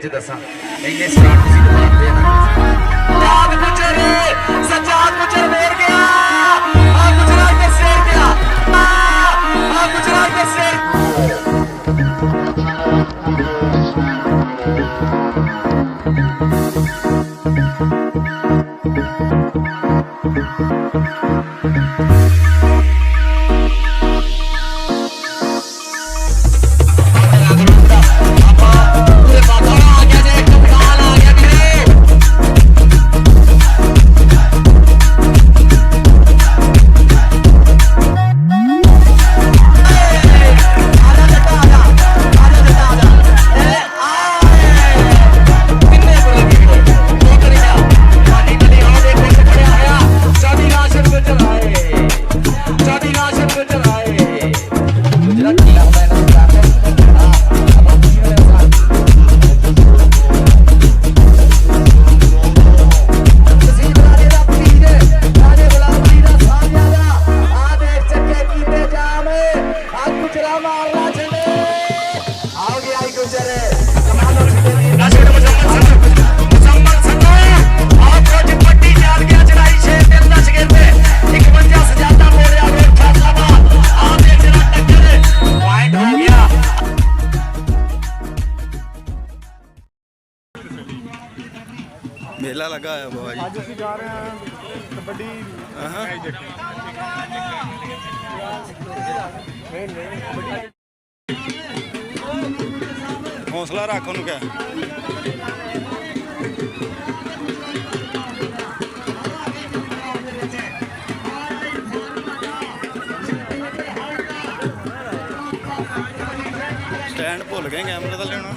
दसा इन्ने स्टार्ट तुसीं दबाते ना सजाद गुजर मेर गया गुजरात का शेर गया गुजरात का शेर मेला लगा है बाबा जी। आज ਅਸੀਂ ਜਾ ਰਹੇ ਹਾਂ ਕਬੱਡੀ हौसला रख ਉਹਨੂੰ ਕਹਿ स्टैंड भुल गए कैमरे ਦਾ ਲੈਣਾ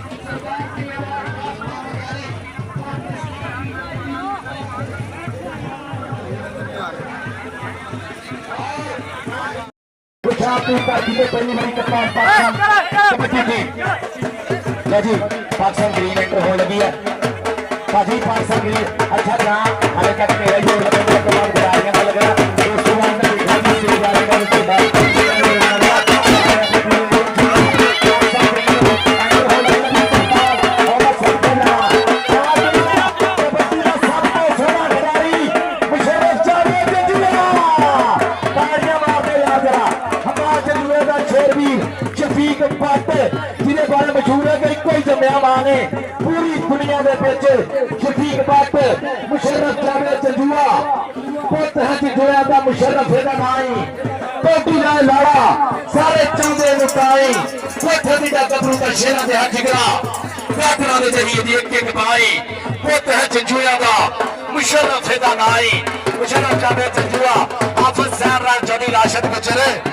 पाकिस्तान ग्रीन एंटर हो लगी है भाजी पाकिस्तान ग्रीन अच्छा जहाँ हाले तक मेरा ही लग रहा जिन्हें बारे मशहूर है कि कोई जमया मां ने पूरी दुनिया के बिच शफीक भट्ट मुशर्रफ जावेद जंजुआ पुत है जुड़िया का मुशर्रफ एदा नां ही कोटी नाल लाड़ा सारे चांदे लुटाई कोठे दी दा कबरू का शेरा दे हथ गिरा कातरा दे जरिए दी एक बाई पुत है जंजुआ का मुशर्रफ एदा नां ही मुशर्रफ जावेद जंजुआ हाफिज सैर जदी राशिद गुजर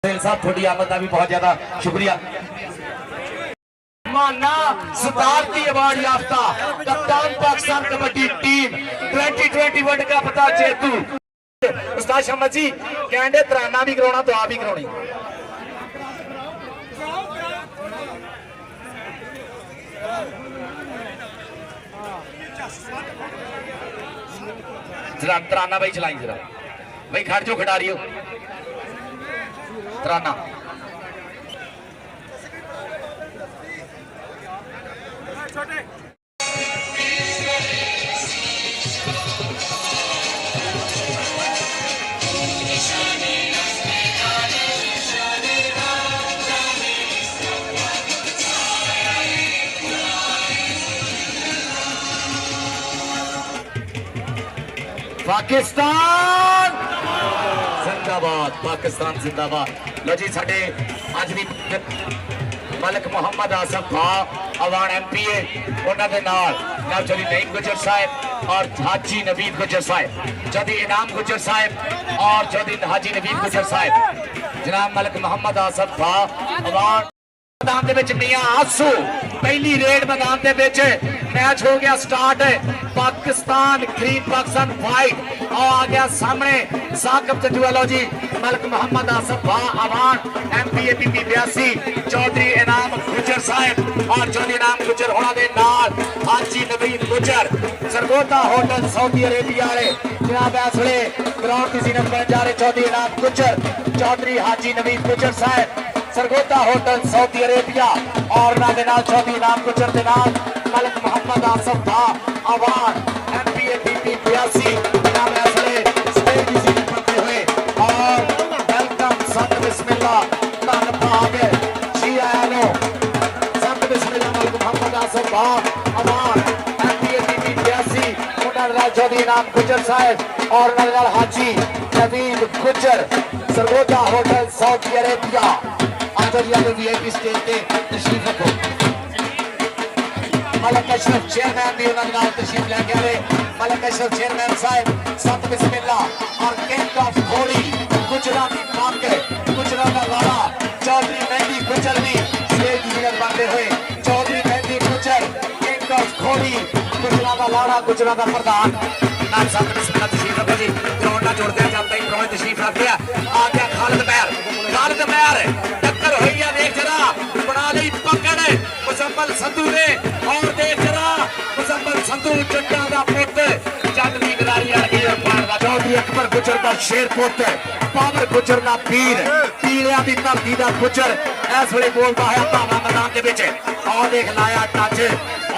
साहब थोड़ी आमद का भी बहुत ज्यादा शुक्रिया माना सदारती अवार्ड याफ्ता कप्तान Pakistan kabaddi team 2020 world cup का जेतू उस्ताद शमद जी कहते तराना भी कराना तो आप भी करानी जरा तराना भाई चलाई जरा भाई खड़ जो खिडारी हो तराना पाकिस्तान जिंदाबाद पाकिस्तान जिंदाबाद लो जी साडे अज दी मलिक मोहम्मद आसफ खा अवान MPA उन्होंने चौधरी नईम गुजर साहब और हाजी नवीद गुजर साहब चौधरी इनाम गुजर साहब और चौधरी हाजी नवीद गुजर साहब जनाब मलिक मोहम्मद आसफ खा अवान मैदान दे विच मियां आसू पहली रेड मैदान दे विच मैच हो गया start Pakistan green Pakistan white और आ गया सामने साकिब जंजुआ लो जी मलक मोहम्मद आसफ अवान MPAPP 82 चौधरी इनाम गुजर साहब और चौधरी इनाम गुजर होना दे नाल हाजी नवीद गुजर सरगोदा होटल सऊदी अरेबिया वाले जनाब इस वेले ग्राउंड की जीनत बन जा रहे चौधरी इनाम गुजर चौधरी हाजी नवीद गुजर साहब सरगोदा होटल सऊदी अरेबिया और चौधरी इनाम गुजर के नाल मलक मोहम्मद आसफ अवान MPAPP 82 जनाब इस वेले स्टेज की जीनत बनते हुए और वेलकम सत बिस्मिल्लाह धन भाग जी आया नो सत बिस्मिल्लाह मलक मोहम्मद आसफ अवान MPAPP 82 चौधरी इनाम गुजर साहब और हाजी नवीद गुजर Sargodha hotel Saudi Arabia VIP stage पे तशरीफ रखो मलक अशरफ चेयरमैन भी उन्होंने नाल तशरीफ लेके आए मलक अशरफ चेयरमैन साहब सत बिस्मिल्लाह और किंग ऑफ घोड़ी गुजराती पाक गुजरात वाला चौधरी मेहंदी गुजर भी स्टेज की जीनत बनते हुए चौधरी मेहंदी गुजर किंग ऑफ घोड़ी गुजरात का लाड़ा गुजरात का प्रधान नाम सत बिस्मिल्लाह तशरीफ रखो जी ग्राउंड ना जोड़ते जाते ही ग्राउंड तशरीफ रख दिया आ गया खालिद महर टक्कर हुई है देख जरा बना ली पकड़ मुजम्मल संधू ने और देख जरा मुजम्मल संधू जट्टा दा पुत जग दी गदारी आ गई और चौधरी अकबर गुजर दा शेर पुत पावर गुजर दा पीर पीलिया दी धरती दा गुजर इस वेले बोलदा है भावा मैदान दे विच और देख लाया टच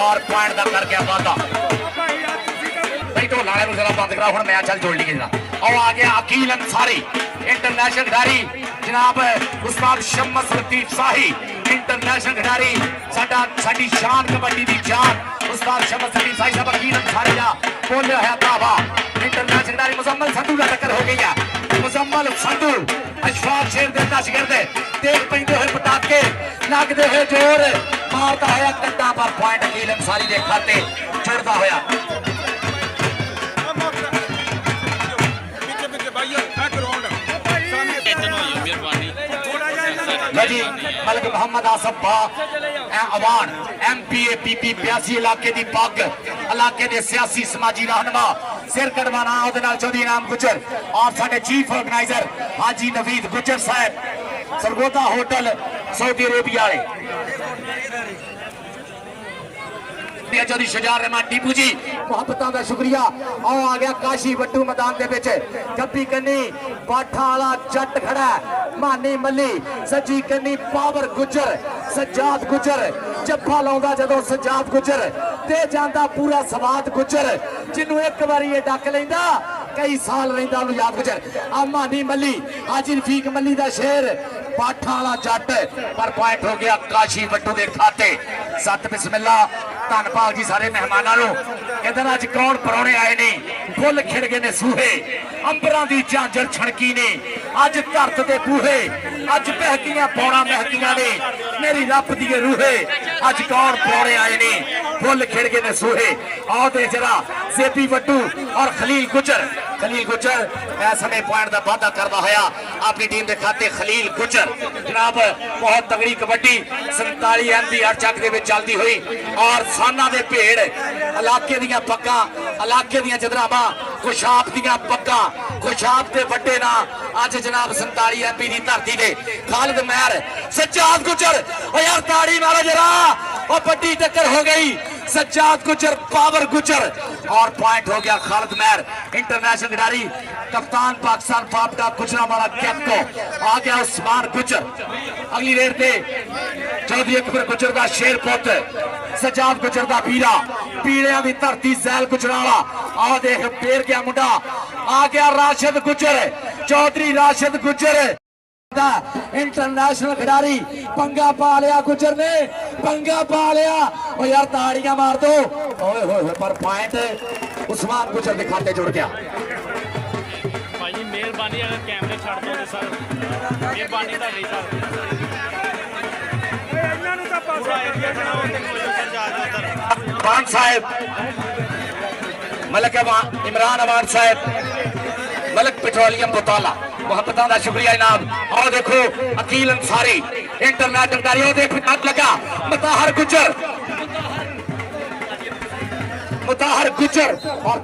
और पॉइंट दा कर गया वादा भाई तो लाले नु जरा बंद करा हुन मैच चल जोड़ ली जरा और आ गया अकील अंसारी इंटरनेशनल खिडारी जनाब उस्ताद शम्मस लतीफ शाही इंटरनेशनल खिडारी साडी शान कबड्डी दी जान उस्ताद शम्मस लतीफ शाही साहब अकील अंसारी दा बोलिया है दावा इंटरनेशनल खिडारी मुजम्मल संधू दा टक्कर हो गई है मुजम्मल संधू अशफाक शेर दे दशगिरद देख पैंदे होए पटाके लगदे होए जोर मारदा होया कट्टा पर पॉइंट अकील अंसारी दे खाते चढ़दा होया जी मलक मोहम्मद आसफ अवान MPAPP 82 इलाके दी पग इलाके दे सियासी समाजी रहनुमा सिर कटवाना ओदे नाल चौधरी इनाम गुजर और साडे चीफ ऑर्गेनाइजर हाजी नवीद गुजर साहब सरगोदा होटल सऊदी अरेबिया वाले चौधरी शजार रहमान टीपू जी मोहब्बतां दा शुक्रिया और आ गया काशी वट्टू मैदान दे विच गप्पी कन्नी बाठा वाला जट खड़ा मानी मल्ली सज्जी कन्नी पावर गुजर सज्जाद गुजर जफ्फा लाउंदा जदों सज्जाद गुजर ते जांदा पूरा सवाद गुजर जिन्नू एक बारी ये डक लैंदा कई साल रहिंदा उन्नू याद गुजर आ मानी मल्ली हाजी रफीक मल्ली दा शेर बाठा वाला जट पर पॉइंट हो गया काशी वट्टू दे खाते सत बिस्मिल्लाह धन भाग जी सारे मेहमानां नूं इधर अज कौन परौने आए ने फुल खिड़ गए ने सूहे अंबरां दी झांजर छणकी ने अज धरत दे बूहे अज बहकियां पौड़ा महकियां ने मेरी रब दी रूहे अज कौन परौने आए ने फुल खिड़ गए ने सूहे आओ ते जरा जेपी वट्टू और खलील गुजर इस समय पॉइंट का वाधा करता होया अपनी टीम के खाते खलील गुजर जनाब बहुत तगड़ी कबड्डी 47 MB 8 चक दे विच चलती हुई और साना दे भेड़ इलाके दियां पग्गां इलाके दियां जदरावां खुशाब दियां पग्गां खुशाब दे वड्डे ना अज जनाब 47 MB दी धरती दे खालिद महर सज्जाद गुजर ओ यार ताड़ी मारो जरा ओ बड़ी टक्कर हो गई सज्जाद गुजर पावर गुजर और पॉइंट हो गया खालिद महर इंटरनेशनल खिडारी कप्तान पाकिस्तान पापटा गुजरांवाला कैप्टो आ गया उस्मान गुजर अगली रेड पे चौधरी अकबर गुजर दा शेर पुत सज्जाद गुजर दा पीरा पीड़ियां दी धरती जैल गुजरांवाला आ देख पेर गया मुंडा आ गया राशिद गुजर चौधरी राशिद गुजर इंटरनेशनल खिडारी पंगा पा लिया गुजर ने पंगा पा लिया ओ यार ताड़ियां मार दो ओए होए पर पॉइंट उस्मान गुजर के खाते जुड़ गया भाई मेहरबानी अगर कैमरे छड़ दो तो सर मेहरबानी दा नहीं सर ਇਹਨਾਂ ਨੂੰ ਤਾਂ ਪਾਸਾ ਏਰੀਆ ਬਣਾਓ ਤੇ ਕੋਈ जा खान साहब मलक इमरान अवान साहब मलक पेट्रोलियम बोताला मोहब्बतां दा शुक्रिया इनाम और देखो अकील अंसारी इंटरनेशनल खिडारी ਉਹਦੇ ਫਿੱਟ ਲੱਗਾ ਮਤਾਹਰ गुजर और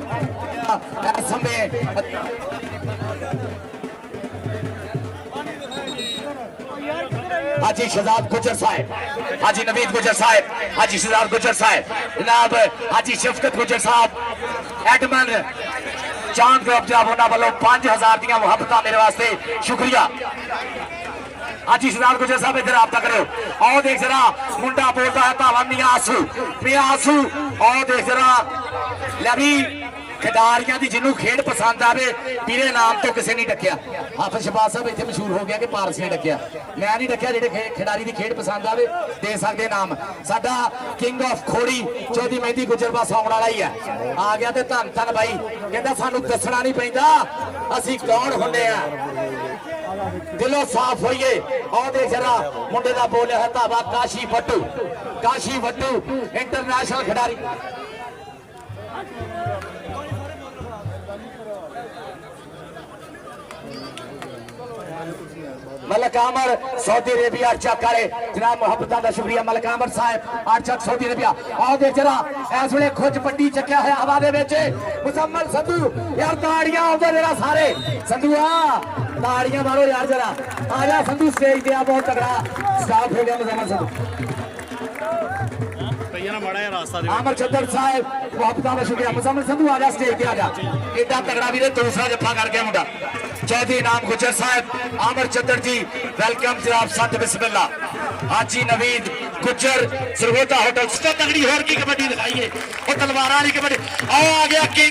समय हाजी शहजाद गुजर साहब, हाजी नवीद गुजर साहब, हाजी शहजाद गुजर साहब, जनाब हाजी शफकत गुजर साहब, एडमन चांद ग्रुप जनाब उन्होंने वालों 5000 दियां मुहब्बतां मेरे वास्ते शुक्रिया। हाजी शहजाद गुजर साहब इधर आप तक करो। आओ देख जरा मुंडा बोलता है भावा मियां आंसू आओ देख जरा लवी खिडारियां दी जिन्हों खेड पसंद आवे पीरे नाम तो किसी नहीं डकिया। हाफिज शहबाज साहब इतने मशहूर हो गया कि पारस ने डकिया, मैं नहीं डकिया। जेडे खिडारी की खेड पसंद आवे दे सकते नाम। साडा किंग ऑफ खोड़ी चौधरी मेहदी गुजर बस आने वाला ही है, आ गया तो धन धन भाई कहता सानू दसना नहीं पैंदा असी कौन होंगे आ, दिलों साफ होइए। और देख जरा मुंडे का बोलिया है धावा काशी भट्टू इंटरनेशनल खिडारी। मलक आमर सऊदी अरेबिया अर्चा करे जनाब मुहब्बत का शुक्रिया मलक आमर साहब अर्चक सऊदी अरेबिया। आओ देख जरा इस वे खुज पट्टी चक्या है हवा दे विच मुसम्मल संधू यार ताड़ियां आउंदे जरा सारे संधूआ ताड़ियां मारो यार जरा आ जा संधू स्टेज पे आ बहुत तगड़ा स्टाफ हो गया मुसम्मल संधू। भैया ना माड़ा है रास्ता आमर चद्दर साहब मुहब्बत का शुक्रिया मुसम्मल संधू आ जा स्टेज पे आ जा एडा तगड़ा वीरे दूसरा जफा कर गया मुंडा चौधरी नाम गुजर साहब आमर चद्दर जी वेलकम जनाब सत बिस्मिल्लाह। हाजी नवीद गुजर सरवोता होटल तगड़ी होर की कबड्डी दिखाइए और तलवार वाली कबड्डी। आओ आ गया किंग